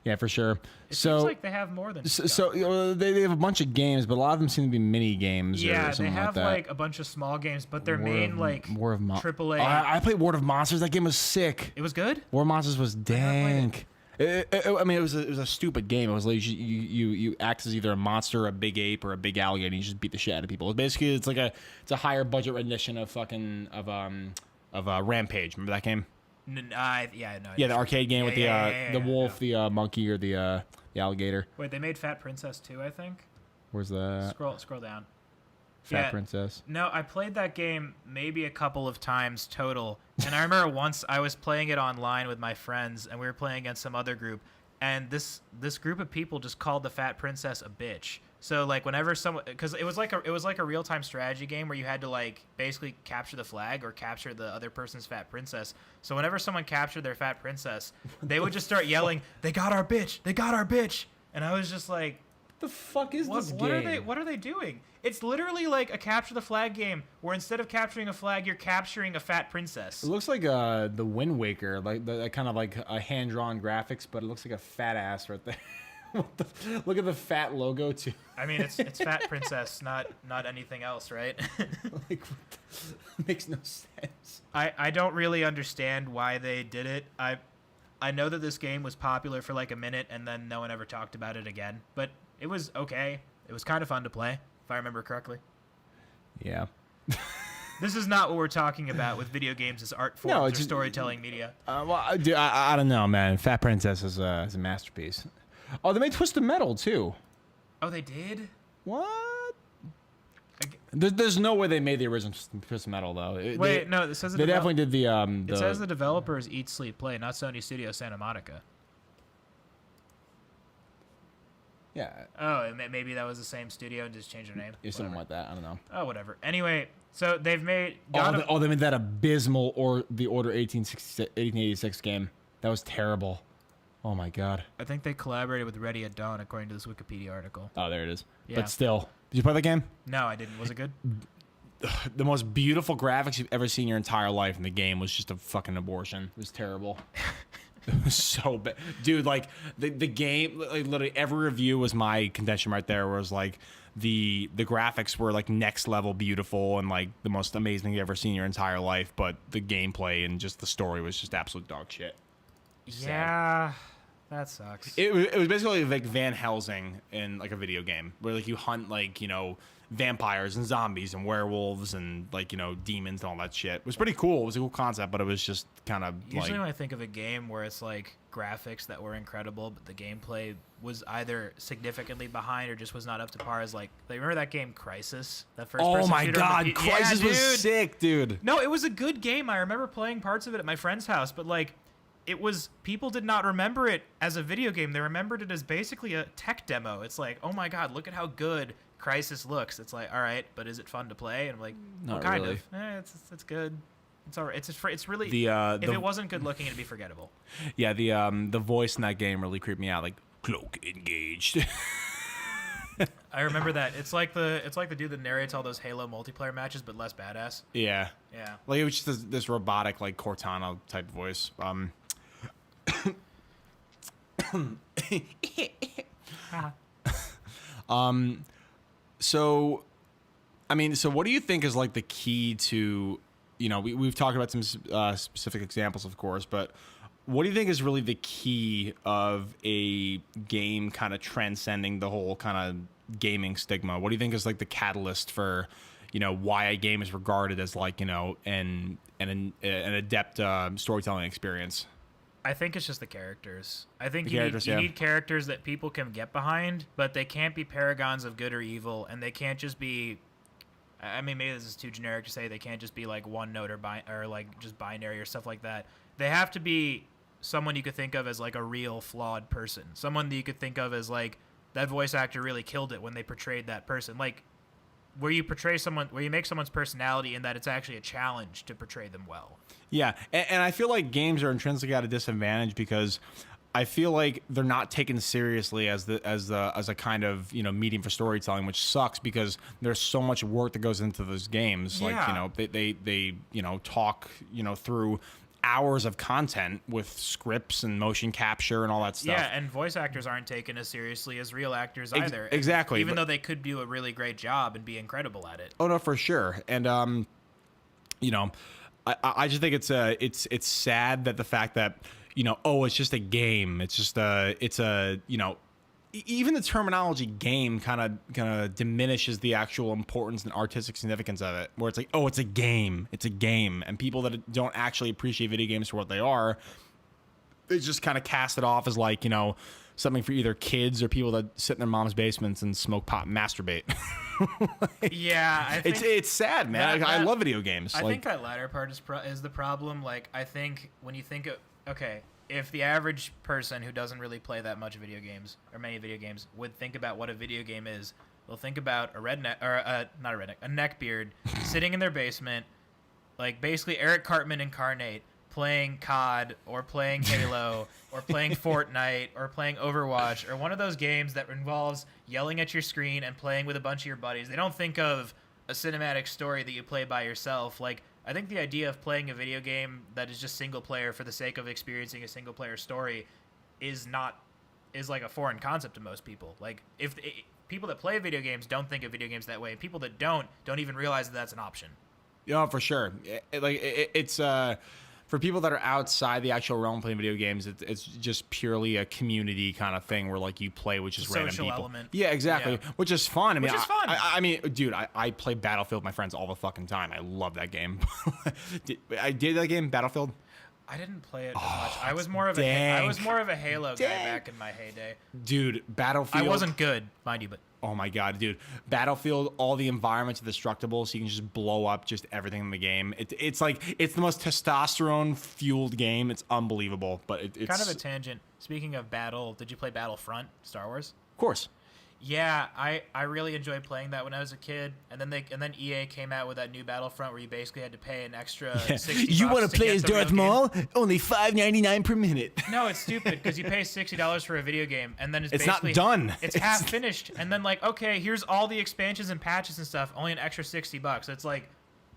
Yeah, for sure. It So seems like they have more than so you know, they have a bunch of games, but a lot of them seem to be mini games. yeah, or something they have like that. a bunch of small games, but their War main of- like War of AAA. I played War of Monsters. That game was sick. It was good. War of Monsters was never played dank. I mean, it was a stupid game. It was like you act as either a monster, a big ape, or a big alligator, and you just beat the shit out of people. Basically, it's a higher budget rendition of Rampage. Remember that game? Yeah, no. Yeah, the arcade game with the wolf, yeah. the monkey, or the alligator. Wait, they made Fat Princess too, I think. Where's the? Scroll down. Fat Princess. No, I played that game maybe a couple of times total. And I remember once I was playing it online with my friends, and we were playing against some other group, and this group of people just called the Fat Princess a bitch. So like whenever someone, because it was like a real-time strategy game where you had to like basically capture the flag or capture the other person's Fat Princess. So whenever someone captured their Fat Princess, they would just start yelling, "They got our bitch! They got our bitch!" And I was just like, The fuck is this what game? What are they doing? It's literally like a capture the flag game where instead of capturing a flag, you're capturing a Fat Princess. It looks like the Wind Waker, like the kind of like a hand drawn graphics, but it looks like a fat ass right there. Look at the fat logo too. I mean, it's Fat Princess, not anything else, right? Like, makes no sense. I don't really understand why they did it. I know that this game was popular for like a minute and then no one ever talked about it again. But it was okay. It was kind of fun to play, if I remember correctly. Yeah. This is not what we're talking about with video games as art forms or storytelling media. Well, I don't know, man. Fat Princess is a masterpiece. Oh, they made Twisted Metal too. Oh, they did? What? There's no way they made the original Twisted Metal though. No, it says they definitely did the. It says the developers Eat, Sleep, Play, not Sony Studio Santa Monica. Yeah. Oh, maybe that was the same studio and just changed their name. Yeah, something like that. I don't know. Oh, whatever. Anyway, so they've made. They made that abysmal the Order 1886 game. That was terrible. Oh my god. I think they collaborated with Ready at Dawn, according to this Wikipedia article. Oh, there it is. Yeah. But still, did you play that game? No, I didn't. Was it good? The most beautiful graphics you've ever seen in your entire life in the game was just a fucking abortion. It was terrible. It was so bad, dude. Like the game, like literally every review was my contention right there. Where it was like the graphics were like next level beautiful and like the most amazing you've ever seen in your entire life, but the gameplay and just the story was just absolute dog shit. Yeah, that sucks. It was basically like Van Helsing in like a video game where like you hunt like, you know, vampires and zombies and werewolves and like, you know, demons and all that shit. It was pretty cool. It was a cool concept, but it was just kind of usually when I think of a game where it's like graphics that were incredible but the gameplay was either significantly behind or just was not up to par, as like remember that game Crisis, that first person my shooter god, Crisis was sick, dude. No, it was a good game. I remember playing parts of it at my friend's house, but like it was, people did not remember it as a video game. They remembered it as basically a tech demo. It's like, oh my god, look at how good Crisis looks. It's like, all right, but is it fun to play? And I'm like, not well, kind really. of. It's good. It's all right. It's really. If it wasn't good looking, it'd be forgettable. Yeah, the voice in that game really creeped me out. Like, cloak engaged. I remember that. It's like the dude that narrates all those Halo multiplayer matches, but less badass. Yeah. Yeah. Like it was just this robotic like Cortana type voice. So, I mean, so what do you think is like the key to, you know, we've talked about some specific examples, of course, but what do you think is really the key of a game kind of transcending the whole kind of gaming stigma? What do you think is like the catalyst for, you know, why a game is regarded as like, you know, an adept storytelling experience? I think it's just the characters. I think you need characters that people can get behind, but they can't be paragons of good or evil, and they can't just be. I mean, maybe this is too generic to say. They can't just be like one note or like just binary or stuff like that. They have to be someone you could think of as like a real flawed person, someone that you could think of as like that voice actor really killed it when they portrayed that person, like where you make someone's personality and that it's actually a challenge to portray them well. Yeah, and I feel like games are intrinsically at a disadvantage because I feel like they're not taken seriously as a kind of, you know, medium for storytelling, which sucks because there's so much work that goes into those games. Yeah. Like, you know, they you know, talk, you know, through hours of content with scripts and motion capture and all that stuff. Yeah, and voice actors aren't taken as seriously as real actors either. Exactly. Even though they could do a really great job and be incredible at it. Oh no, for sure. And you know, I just think it's sad that the fact that, you know, oh, it's just a game. It's just you know, even the terminology game kind of diminishes the actual importance and artistic significance of it, where it's like, oh, it's a game, and people that don't actually appreciate video games for what they are they just kind of cast it off as like, you know, something for either kids or people that sit in their mom's basements and smoke pot and masturbate. Yeah, I think it's sad, man. I love video games. I think that latter part is the problem. Like, I think when you think of, okay, if the average person who doesn't really play that much video games or many video games would think about what a video game is, they'll think about a redneck or not a redneck, a neckbeard sitting in their basement, like basically Eric Cartman incarnate, playing COD or playing Halo or playing Fortnite or playing Overwatch or one of those games that involves yelling at your screen and playing with a bunch of your buddies. They don't think of a cinematic story that you play by yourself. Like, I think the idea of playing a video game that is just single player for the sake of experiencing a single player story is like a foreign concept to most people. Like, people that play video games don't think of video games that way. People that don't even realize that that's an option. Yeah, for sure. It's for people that are outside the actual realm of playing video games, it's just purely a community kind of thing where like you play with just random people. Element. Yeah, exactly. Yeah. Which is fun. Which is fun. I mean, dude, I play Battlefield with my friends all the fucking time. I love that game. I did that game, Battlefield. I didn't play it as much. I was more of a Halo guy back in my heyday. Dude, Battlefield. I wasn't good, mind you, but oh my god, dude! Battlefield, all the environments are destructible, so you can just blow up just everything in the game. It's like it's the most testosterone fueled game. It's unbelievable, but it's kind of a tangent. Speaking of battle, did you play Battlefront, Star Wars? Of course. Yeah, I really enjoyed playing that when I was a kid, and then EA came out with that new Battlefront where you basically had to pay an extra $60. You want to play as Darth Maul? Only $5.99 per minute. No, it's stupid because you pay $60 for a video game, and then it's not done. It's half finished, and then like, okay, here's all the expansions and patches and stuff, only an extra $60. It's like,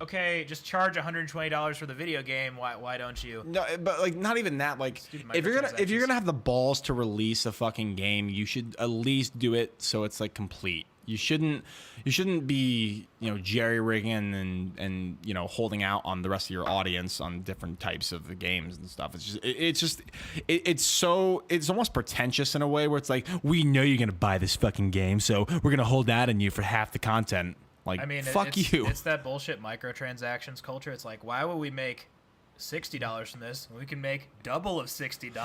okay, just charge $120 for the video game. Why don't you? No, but like not even that. Like if you're gonna have the balls to release a fucking game, you should at least do it so it's like complete. You shouldn't be, you know, jerry rigging and you know, holding out on the rest of your audience on different types of the games and stuff. It's almost pretentious in a way where it's like, we know you're gonna buy this fucking game, so we're gonna hold out on you for half the content. Like, I mean, fuck you. It's that bullshit microtransactions culture. It's like, why would we make $60 from this? We can make double of $60.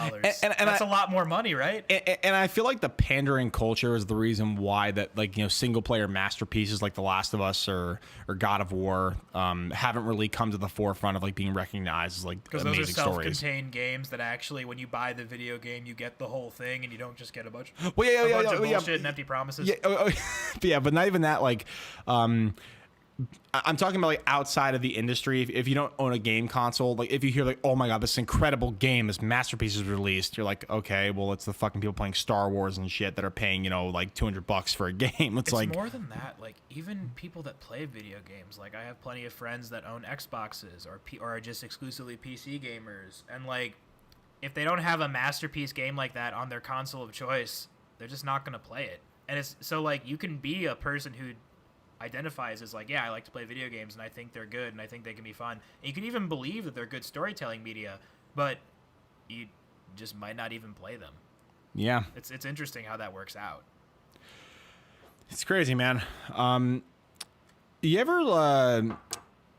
And that's a lot more money, right? And I feel like the pandering culture is the reason why that, like, you know, single player masterpieces like The Last of Us or God of War haven't really come to the forefront of like being recognized as like amazing those are stories. Self-contained games that actually, when you buy the video game, you get the whole thing and you don't just get a bunch of bullshit and empty promises. Yeah, but not even that. Like, I'm talking about like outside of the industry. If you don't own a game console, like if you hear like, oh my god, this incredible game, this masterpiece is released, you're like, okay, well, it's the fucking people playing Star Wars and shit that are paying, you know, like $200 for a game. It's like more than that. Like even people that play video games, like I have plenty of friends that own Xboxes or are just exclusively PC gamers, and like if they don't have a masterpiece game like that on their console of choice, they're just not gonna play it. And it's so like you can be a person who identifies as like, yeah, I like to play video games and I think they're good and I think they can be fun. And you can even believe that they're good storytelling media, but you just might not even play them. Yeah. It's interesting how that works out. It's crazy, man. You ever so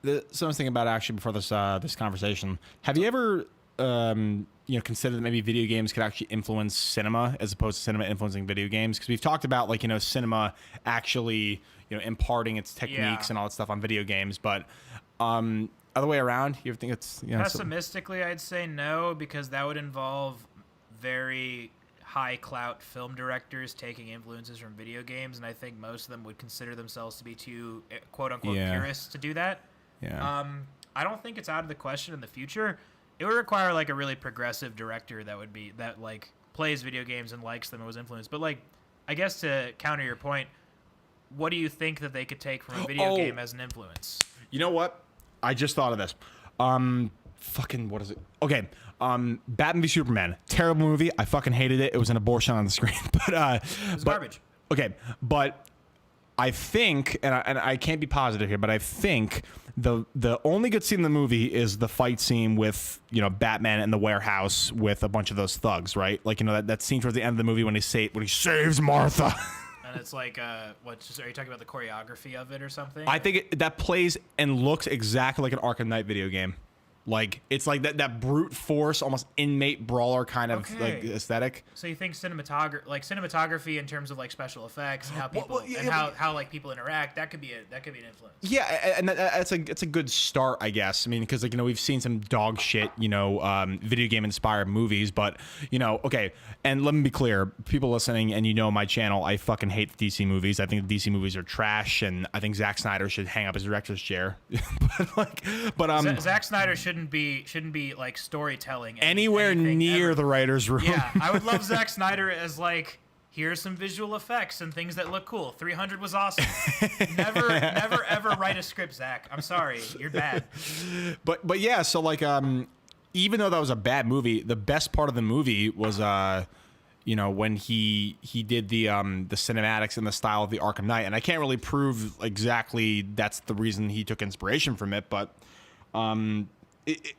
I was thinking about actually before this conversation, have you ever you know, consider that maybe video games could actually influence cinema as opposed to cinema influencing video games? Because we've talked about like, you know, cinema actually, you know, imparting its techniques and all that stuff on video games, but other way around, you ever think it's, you know, pessimistically, I'd say no, because that would involve very high clout film directors taking influences from video games, and I think most of them would consider themselves to be too quote unquote purists to do that. Yeah. I don't think it's out of the question in the future. It would require like a really progressive director that like plays video games and likes them and was influenced. But like, I guess to counter your point, what do you think that they could take from a video game as an influence? You know what? I just thought of this. Fucking what is it? Okay. Batman v Superman. Terrible movie. I fucking hated it. It was an abortion on the screen. But it was garbage. Okay, but I think, and I can't be positive here, but I think the only good scene in the movie is the fight scene with, you know, Batman in the warehouse with a bunch of those thugs, right? Like, you know, that scene towards the end of the movie when he saves Martha. And it's like, are you talking about the choreography of it or something? I think that plays and looks exactly like an Arkham Knight video game. Like it's like that brute force, almost inmate brawler kind of like Okay. aesthetic. So you think cinematography in terms of like special effects and how people how like people interact, that could be an influence. Yeah, and it's a good start, I guess. I mean, because like we've seen some dog shit, video game inspired movies, but okay. And let me be clear, people listening, and my channel, I fucking hate the DC movies. I think the DC movies are trash, and I think Zack Snyder should hang up his director's chair. Zack Snyder shouldn't be like storytelling anywhere near ever. The writer's room. Yeah, I would love Zack Snyder as like, here's some visual effects and things that look cool. 300 was awesome. Never ever write a script, Zack. I'm sorry, you're bad. But yeah, so like even though that was a bad movie, the best part of the movie was when he did the cinematics in the style of the Arkham Knight, and I can't really prove exactly that's the reason he took inspiration from it, but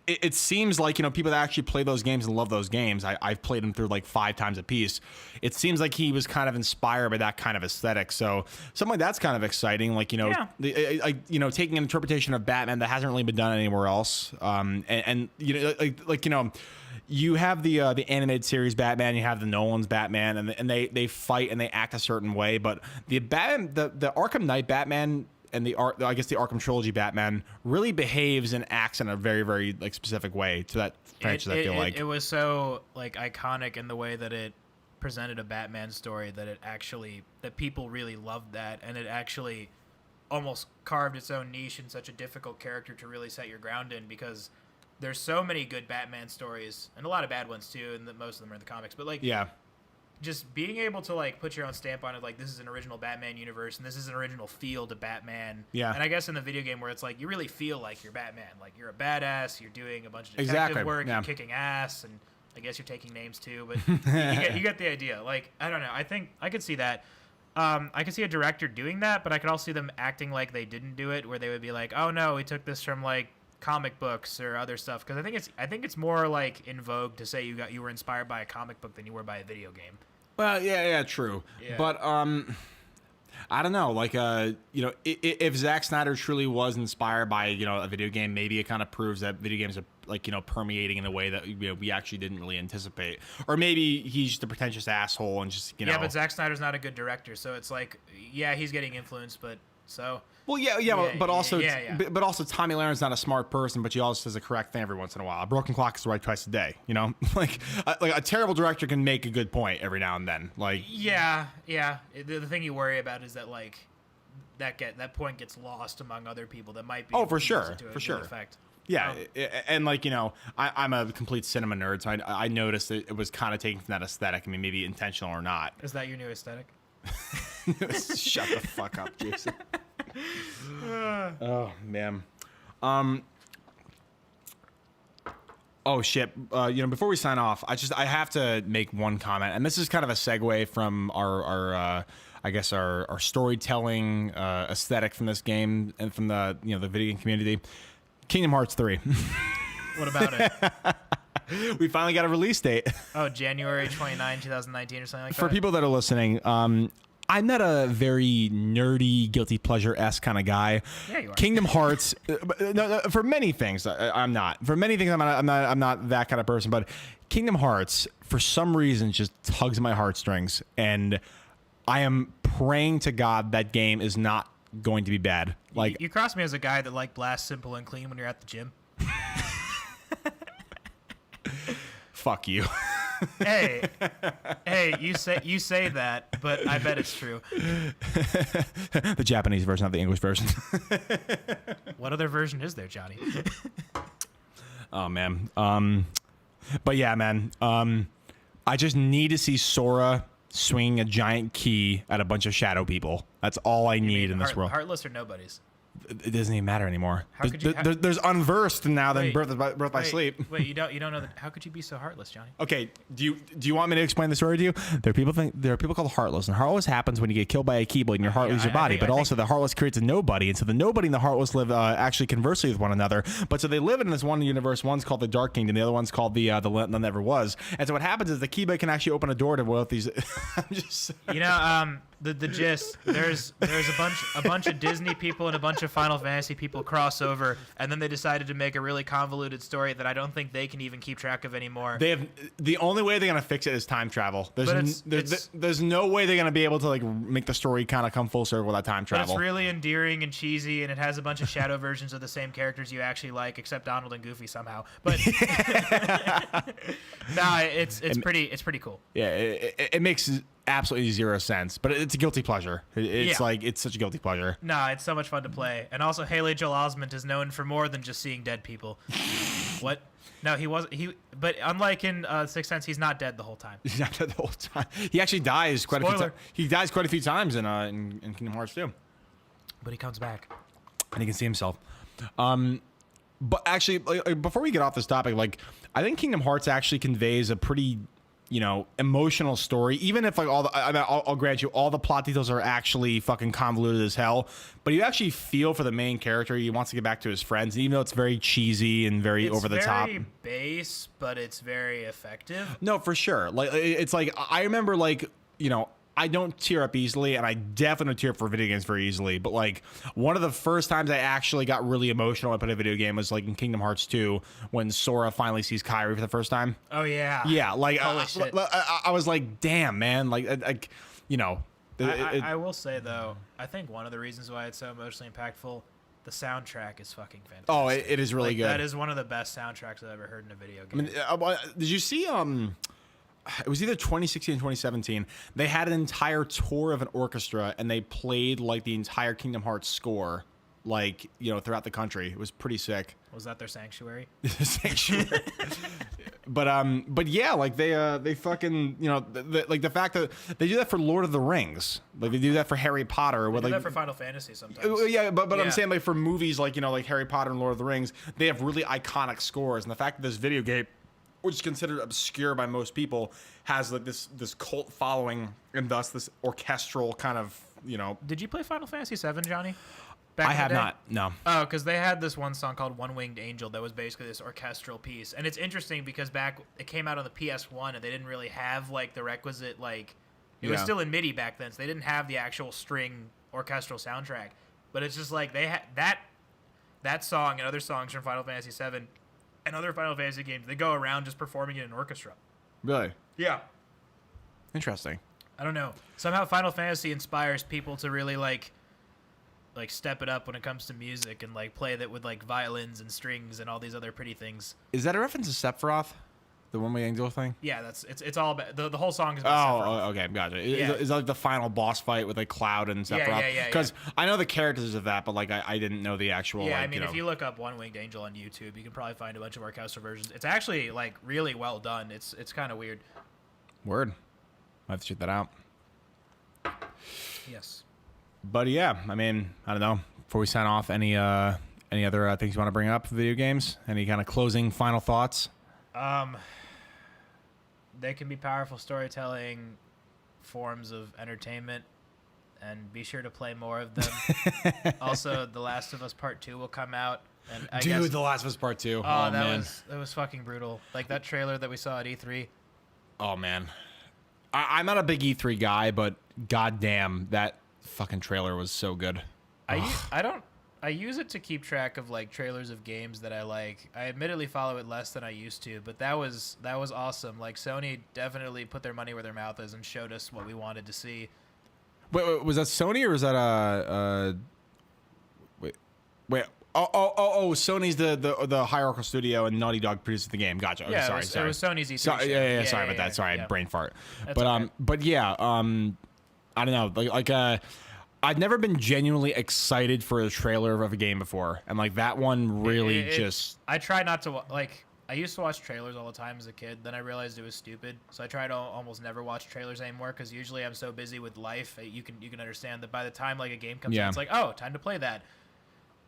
it seems like people that actually play those games and love those games. I've played them through like 5 times a piece. It seems like he was kind of inspired by that kind of aesthetic. So something like that's kind of exciting. Like taking an interpretation of Batman that hasn't really been done anywhere else. You have the animated series Batman, you have the Nolan's Batman, and they fight and they act a certain way. But the Arkham Knight Batman and the Arkham trilogy Batman really behaves and acts in a very, very like specific way to that franchise. I feel like it was so like iconic in the way that it presented a Batman story that people really loved that, and it actually almost carved its own niche in such a difficult character to really set your ground in, because there's so many good Batman stories and a lot of bad ones too, and most of them are in the comics. But like, yeah, just being able to like put your own stamp on it, like this is an original Batman universe and this is an original feel to Batman. Yeah. And I guess in the video game where it's like you really feel like you're Batman, like you're a badass, you're doing a bunch of detective work, yeah. You're kicking ass, and I guess you're taking names too, but you get the idea. Like, I don't know. I think I could see that. I could see a director doing that, but I could also see them acting like they didn't do it, where they would be like, "Oh no, we took this from like comic books or other stuff." Because I think it's more like in vogue to say you were inspired by a comic book than you were by a video game. Well, yeah, true. Yeah. But I don't know. Like, if Zack Snyder truly was inspired by a video game, maybe it kind of proves that video games are like permeating in a way that we actually didn't really anticipate. Or maybe he's just a pretentious asshole and just Yeah, but Zack Snyder's not a good director, so it's like, yeah, he's getting influenced, but so. Well, but also Tommy Laren's not a smart person, but he also says the correct thing every once in a while. A broken clock is right twice a day. Like a terrible director can make a good point every now and then. Like yeah. The thing you worry about is that like that point gets lost among other people that might be. Oh, for sure. Effect. Yeah, and like I'm a complete cinema nerd, so I noticed that it was kind of taken from that aesthetic. I mean, maybe intentional or not. Is that your new aesthetic? Shut the fuck up, Jason. Oh man. Oh shit. Before we sign off, I have to make one comment, and this is kind of a segue from our storytelling aesthetic from this game and from the the video game community. Kingdom Hearts 3. What about it? We finally got a release date. Oh, January 29, 2019 or something like that? For people that are listening, I'm not a very nerdy, guilty pleasure-esque kind of guy. Yeah, you are. Kingdom Hearts, no, for many things, I'm not. For many things, I'm not that kind of person. But Kingdom Hearts, for some reason, just tugs at my heartstrings, and I am praying to God that game is not going to be bad. Like, you cross me as a guy that like blasts simple and clean when you're at the gym. Fuck you. Hey, you say that, but I bet it's true. The Japanese version, not the English version. What other version is there, Johnny? Oh man. But yeah, man. I just need to see Sora swinging a giant key at a bunch of shadow people. That's all I need in this world. Heartless or nobodies? It doesn't even matter anymore. There's unversed now than birth by sleep. Wait, you don't know that? How could you be so heartless, Johnny? Okay, do you want me to explain the story to you? There are people called heartless, and heartless happens when you get killed by a keyblade and your heart leaves your body. But also the heartless creates a nobody, and so the nobody and the heartless live actually conversely with one another. But so they live in this one universe. One's called the Dark Kingdom, the other one's called the Land That Never Was. And so what happens is the keyblade can actually open a door to both these. I'm just the gist. There's a bunch of Disney people and a bunch of Final Fantasy people cross over, and then they decided to make a really convoluted story that I don't think they can even keep track of anymore. They have the only way they're gonna fix it is time travel. But There's no way they're gonna be able to like make the story kind of come full circle without time But travel. it's really endearing and cheesy, and it has a bunch of shadow versions of the same characters you actually like, except Donald and Goofy somehow. But nah, it's pretty cool. Yeah, it makes absolutely zero sense, but it's a guilty pleasure. It's like it's such a guilty pleasure. Nah, it's so much fun to play. And also, Haley Joel Osment is known for more than just seeing dead people. What? No, he wasn't. But unlike in Sixth Sense, he's not dead the whole time. He's not dead the whole time. He actually dies quite a few times. He dies quite a few times in Kingdom Hearts 2. But he comes back. And he can see himself. But actually, like, before we get off this topic, like I think Kingdom Hearts actually conveys a pretty, emotional story. Even if like I'll grant you all the plot details are actually fucking convoluted as hell, but you actually feel for the main character. He wants to get back to his friends, even though it's very cheesy and very over the top. It's very base, but it's very effective. No, for sure. Like it's like I remember like I don't tear up easily, and I definitely don't tear up for video games very easily. But like one of the first times I actually got really emotional when I played a video game was like in Kingdom Hearts 2 when Sora finally sees Kairi for the first time. Oh yeah. Yeah, like Holy shit. I was like, damn, man, like I will say though, I think one of the reasons why it's so emotionally impactful, the soundtrack is fucking fantastic. Oh, it is really good. That is one of the best soundtracks I've ever heard in a video game. I mean, did you see it was either 2016 or 2017. They had an entire tour of an orchestra, and they played like the entire Kingdom Hearts score, like throughout the country. It was pretty sick. Was that their Sanctuary? Sanctuary. But yeah, like they fucking like the fact that they do that for Lord of the Rings, like they do that for Harry Potter, They do like that for Final Fantasy sometimes. yeah, but Yeah. I'm saying like for movies like like Harry Potter and Lord of the Rings, they have really iconic scores, and the fact that this video game, which is considered obscure by most people, has like this cult following and thus this orchestral kind of Did you play Final Fantasy VII, Johnny? I have not. No. Oh, because they had this one song called One Winged Angel that was basically this orchestral piece. And it's interesting because it came out on the PS1 and they didn't really have like the requisite it was still in MIDI back then, so they didn't have the actual string orchestral soundtrack. But it's just like they had that song and other songs from Final Fantasy VII and other Final Fantasy games, they go around just performing it in orchestra. Really? Yeah. Interesting. I don't know. Somehow Final Fantasy inspires people to really like step it up when it comes to music and like play that with like violins and strings and all these other pretty things. Is that a reference to Sephiroth? The One Way Angel thing? Yeah, it's all about the whole song is about Sephiroth. Oh, okay, gotcha. Yeah. Is that like the final boss fight with like Cloud and Sephiroth? Yeah. Because I know the characters of that, but like I didn't know the actual. Yeah, like, I mean, if you look up One Winged Angel on YouTube, you can probably find a bunch of orchestral versions. It's actually like really well done. It's kind of weird. Word. I have to check that out. Yes. But yeah, I mean, I don't know. Before we sign off, any other things you want to bring up? Video games? Any kind of closing final thoughts? They can be powerful storytelling forms of entertainment, and be sure to play more of them. Also, The Last of Us Part 2 will come out. And I guess, The Last of Us Part 2. Oh, man. that was fucking brutal. Like that trailer that we saw at E3. Oh, man. I'm not a big E3 guy, but goddamn, that fucking trailer was so good. I use it to keep track of like trailers of games that I like. I admittedly follow it less than I used to, but that was awesome. Like Sony definitely put their money where their mouth is and showed us what we wanted to see. Wait, was that Sony or was that wait? Oh, Sony's the hierarchical studio and Naughty Dog produces the game. Gotcha. Okay, Yeah, sorry. it was Sony's E3. Sorry, show. yeah, sorry about that. Sorry, yeah. brain fart. That's But okay. but yeah, I don't know. I've never been genuinely excited for a trailer of a game before, and like that one really just. I try not to like. I used to watch trailers all the time as a kid. Then I realized it was stupid, so I try to almost never watch trailers anymore because usually I'm so busy with life. You can understand that by the time like a game comes out, it's like, oh, time to play that.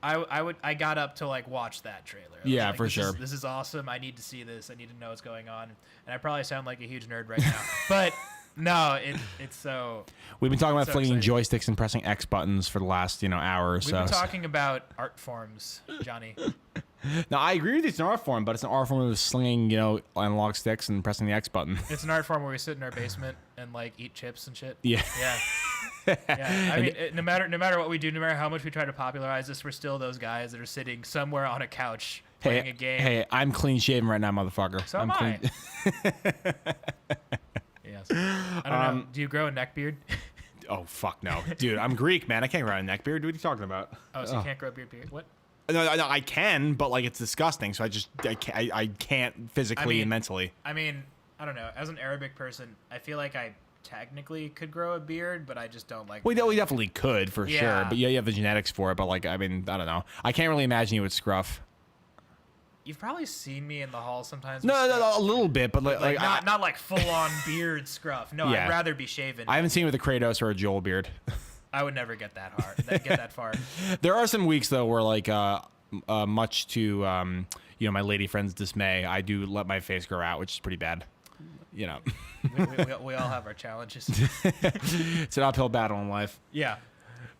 I got up to like watch that trailer. Yeah, like, for sure. This is awesome. I need to see this. I need to know what's going on. And I probably sound like a huge nerd right now, but no, it's so. We've been talking about so flinging exciting. joysticks and pressing X buttons for the last hour or We've so. been talking about art forms, Johnny. Now I agree with you, it's an art form, but it's an art form of slinging analog sticks and pressing the X button. It's an art form where we sit in our basement and like eat chips and shit. Yeah. Yeah. Yeah, I mean, no matter what we do, no matter how much we try to popularize this, we're still those guys that are sitting somewhere on a couch playing a game. Hey, I'm clean shaven right now, motherfucker. So I'm am clean. Yes. I don't know. Do you grow a neck beard? Oh fuck no, dude. I'm Greek, man. I can't grow a neck beard. What are you talking about? Oh, so you can't grow a beard? What? No, I can, but like it's disgusting. So I can't physically and mentally. I mean, I don't know. As an Arabic person, I feel like I technically could grow a beard, but I just don't like. We definitely could for sure. But yeah, you have the genetics for it. But like, I mean, I don't know. I can't really imagine you would scruff. You've probably seen me in the hall sometimes. No, a little bit, but like not like full on beard scruff. No, Yeah. I'd rather be shaven. I haven't seen you with a Kratos or a Joel beard. I would never get that hard. Get that far. There are some weeks though where like much to you know, my lady friend's dismay, I do let my face grow out, which is pretty bad. You know, we all have our challenges. it's an uphill battle in life. Yeah.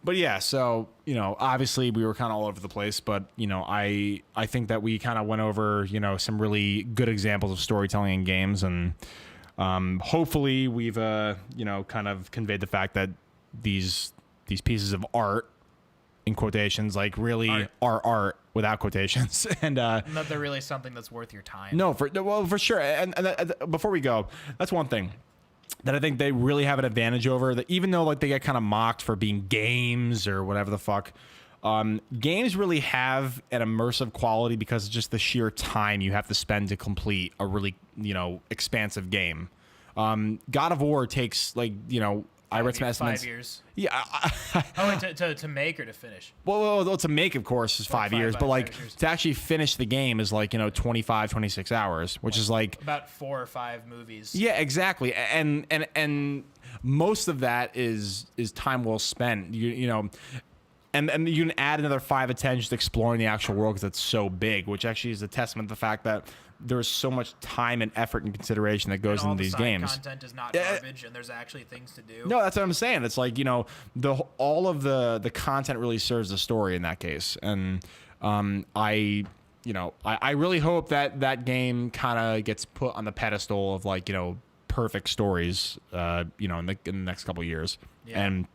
But yeah, so you know, obviously we were kind of all over the place, but you know, I think that we kind of went over, you know, some really good examples of storytelling in games, and hopefully we've you know, kind of conveyed the fact that these pieces of art, in quotations, like really are art without quotations, and that they're really something that's worth your time. No, for sure. And before we go, that's one thing that I think they really have an advantage over. That even though like they get kind of mocked for being games or whatever the fuck, games really have an immersive quality because of just the sheer time you have to spend to complete a really, you know, expansive game. God of War takes like, you know, I read some estimates. 5 years. Yeah. To make or to finish? Well, to make, of course, is 5 years, but like to actually finish the game is like, you know, 25, 26 hours, which is like about 4 or 5 movies. Yeah, exactly. And most of that is time well spent. You know, and you can add another 5 or 10 just exploring the actual world because it's so big, which actually is a testament to the fact that there's so much time and effort and consideration that goes into these games. Content is not garbage, and there's actually things to do. No, that's what I'm saying. It's like, you know, all of the content really serves the story in that case, and I really hope that game kind of gets put on the pedestal of like, you know, perfect stories, you know, in the next couple of years. Yeah. And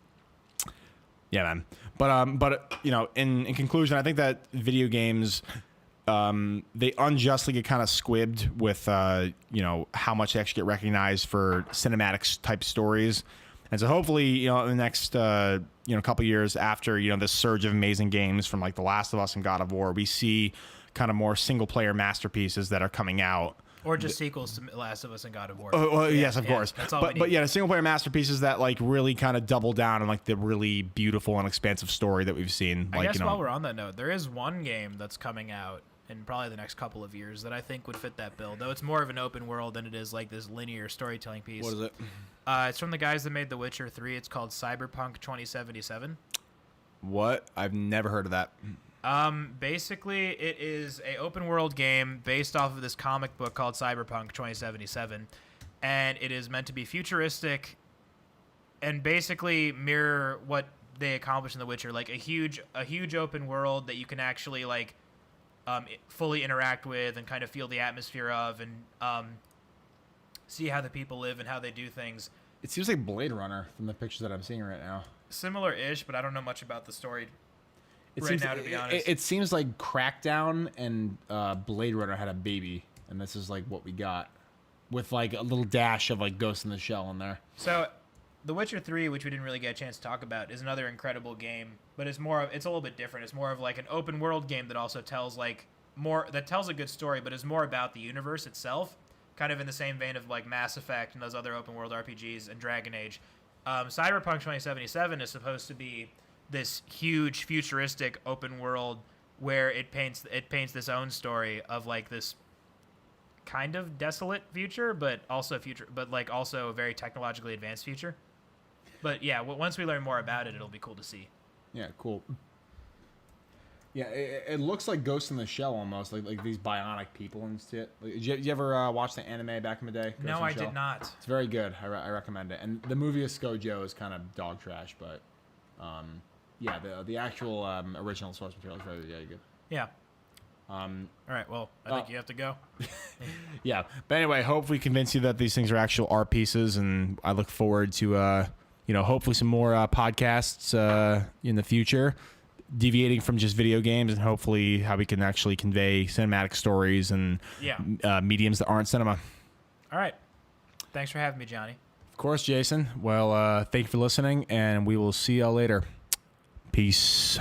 yeah, man. But you know, in conclusion, I think that video games, they unjustly get kind of squibbed with, you know, how much they actually get recognized for cinematic type stories. And so hopefully, you know, in the next, you know, couple years after, you know, this surge of amazing games from like The Last of Us and God of War, we see kind of more single player masterpieces that are coming out. Or just sequels to Last of Us and God of War. Well, yes, of course. That's all we need. But yeah, single player masterpieces that like really kind of double down on like the really beautiful and expansive story that we've seen. I like, guess you know, while we're on that note, there is one game that's coming out in probably the next couple of years that I think would fit that bill, though it's more of an open world than it is like this linear storytelling piece. What is it? It's from the guys that made The Witcher 3. It's called Cyberpunk 2077. What? I've never heard of that. Basically, it is a open world game based off of this comic book called Cyberpunk 2077, and it is meant to be futuristic and basically mirror what they accomplished in The Witcher, like a huge open world that you can actually like fully interact with and kind of feel the atmosphere of, and see how the people live and how they do things. It seems like Blade Runner from the pictures that I'm seeing right now. Similar-ish, but I don't know much about the story to be honest. It seems like Crackdown and Blade Runner had a baby, and this is like what we got, with like a little dash of like Ghost in the Shell in there. So, The Witcher 3, which we didn't really get a chance to talk about, is another incredible game, but it's a little bit different. It's more of like an open world game that also tells tells a good story, but is more about the universe itself, kind of in the same vein of like Mass Effect and those other open world RPGs and Dragon Age. Cyberpunk 2077 is supposed to be this huge futuristic open world where it paints this own story of like this kind of desolate future, but also a very technologically advanced future. But yeah, once we learn more about it, it'll be cool to see. Yeah, cool. Yeah, it looks like Ghost in the Shell almost, like these bionic people and shit. Like, did you ever watch the anime back in the day? No, I did not. It's very good. I recommend it. And the movie of ScarJo is kind of dog trash, but yeah, the actual original source material is very good. Yeah. All right. Well, I think you have to go. Yeah, but anyway, hope we convince you that these things are actual art pieces, and I look forward to hopefully some more podcasts in the future, deviating from just video games, and hopefully how we can actually convey cinematic stories and mediums that aren't cinema. All right. Thanks for having me, Johnny. Of course, Jason. Well, thank you for listening, and we will see y'all later. Peace.